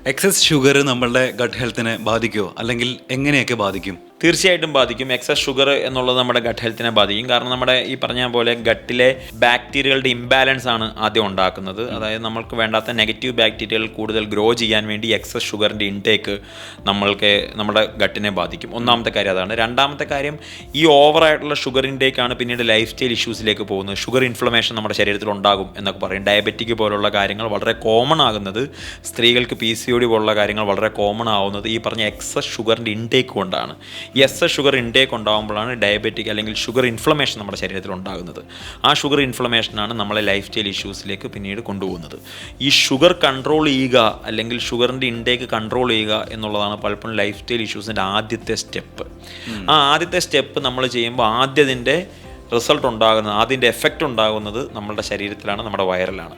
Excess sugar നമ്മളുടെ gut ഹെൽത്തിനെ ബാധിക്കുമോ, അല്ലെങ്കിൽ എങ്ങനെയൊക്കെ ബാധിക്കും? തീർച്ചയായിട്ടും ബാധിക്കും. എക്സസ് ഷുഗർ എന്നുള്ളത് നമ്മുടെ ഗട്ട് ഹെൽത്തിനെ ബാധിക്കും. കാരണം നമ്മുടെ ഈ പറഞ്ഞ പോലെ ഗട്ടിലെ ബാക്ടീരിയകളുടെ ഇംബാലൻസ് ആണ് ആദ്യം ഉണ്ടാക്കുന്നത്. അതായത് നമ്മൾക്ക് വേണ്ടാത്ത നെഗറ്റീവ് ബാക്ടീരിയകൾ കൂടുതൽ ഗ്രോ ചെയ്യാൻ വേണ്ടി എക്സസ് ഷുഗറിൻ്റെ ഇൻടേക്ക് നമ്മുടെ ഗട്ടിനെ ബാധിക്കും. ഒന്നാമത്തെ കാര്യം അതാണ്. രണ്ടാമത്തെ കാര്യം, ഈ ഓവറായിട്ടുള്ള ഷുഗർ ഇൻടേക്കാണ് പിന്നീട് ലൈഫ് സ്റ്റൈൽ ഇഷ്യൂസിലേക്ക് പോകുന്നത്. ഷുഗർ ഇൻഫ്ലമേഷൻ നമ്മുടെ ശരീരത്തിൽ ഉണ്ടാകും എന്നൊക്കെ പറയും. ഡയബറ്റിക് പോലുള്ള കാര്യങ്ങൾ വളരെ കോമൺ ആകുന്നത്, സ്ത്രീകൾക്ക് PCOD പോലുള്ള കാര്യങ്ങൾ വളരെ കോമൺ ആവുന്നത് ഈ പറഞ്ഞ എക്സസ് ഷുഗറിൻ്റെ ഇൻടേക്ക് കൊണ്ടാണ്. ഈ എക്സസ് ഷുഗർ ഇൻടേക്ക് ഉണ്ടാകുമ്പോഴാണ് ഡയബറ്റിക് അല്ലെങ്കിൽ ഷുഗർ ഇൻഫ്ലമേഷൻ നമ്മുടെ ശരീരത്തിൽ ഉണ്ടാകുന്നത്. ആ ഷുഗർ ഇൻഫ്ലമേഷനാണ് നമ്മളെ ലൈഫ് സ്റ്റൈൽ ഇഷ്യൂസിലേക്ക് പിന്നീട് കൊണ്ടുപോകുന്നത്. ഈ ഷുഗർ കൺട്രോൾ ചെയ്യുക അല്ലെങ്കിൽ ഷുഗറിൻ്റെ ഇൻടേക്ക് കൺട്രോൾ ചെയ്യുക എന്നുള്ളതാണ് പലപ്പോഴും ലൈഫ് സ്റ്റൈൽ ഇഷ്യൂസിൻ്റെ ആദ്യത്തെ സ്റ്റെപ്പ്. ആ ആദ്യത്തെ സ്റ്റെപ്പ് നമ്മൾ ചെയ്യുമ്പോൾ ആദ്യതിൻ്റെ റിസൾട്ട് ഉണ്ടാകുന്നത്, അതിൻ്റെ എഫക്റ്റ് ഉണ്ടാകുന്നത് നമ്മളുടെ ശരീരത്തിലാണ്, നമ്മുടെ വയറിലാണ്.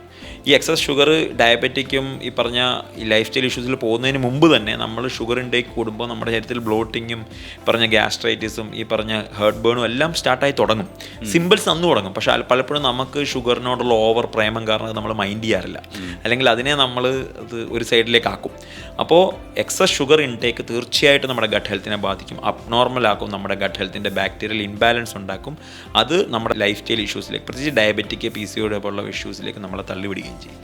ഈ എക്സസ് ഷുഗർ ഡയബറ്റിക്കും ഈ പറഞ്ഞ ഈ ലൈഫ് സ്റ്റൈൽ ഇഷ്യൂസിൽ പോകുന്നതിന് മുമ്പ് തന്നെ നമ്മൾ ഷുഗർ ഇൻടേക്ക് കൂടുമ്പോൾ നമ്മുടെ ശരീരത്തിൽ ബ്ലോട്ടിങ്ങും പറഞ്ഞ ഗ്യാസ്ട്രൈറ്റിസും ഈ പറഞ്ഞ ഹേർട്ട് ബേണും എല്ലാം സ്റ്റാർട്ടായി തുടങ്ങും. സിമ്പിൾസ് അന്ന് തുടങ്ങും. പക്ഷേ പലപ്പോഴും നമുക്ക് ഷുഗറിനോടുള്ള ഓവർ പ്രേമം കാരണം നമ്മൾ മൈൻഡ് ചെയ്യാറില്ല, അല്ലെങ്കിൽ അതിനെ നമ്മൾ അത് ഒരു സൈഡിലേക്ക് ആക്കും. അപ്പോൾ എക്സസ് ഷുഗർ ഇൻടേക്ക് തീർച്ചയായിട്ടും നമ്മുടെ ഗട്ട് ഹെൽത്തിനെ ബാധിക്കും, അബ്നോർമൽ ആക്കും, നമ്മുടെ ഗട്ട് ഹെൽത്തിൻ്റെ ബാക്ടീരിയൽ ഇംബാലൻസ് ഉണ്ടാക്കും. അത് നമ്മുടെ ലൈഫ് സ്റ്റൈൽ ഇഷ്യൂസിലേക്ക്, പ്രത്യേകിച്ച് ഡയബറ്റിക്, PCOD പോലുള്ള ഇഷ്യൂസിലേക്ക് നമ്മളെ തള്ളിവിടുകയും ചെയ്യും.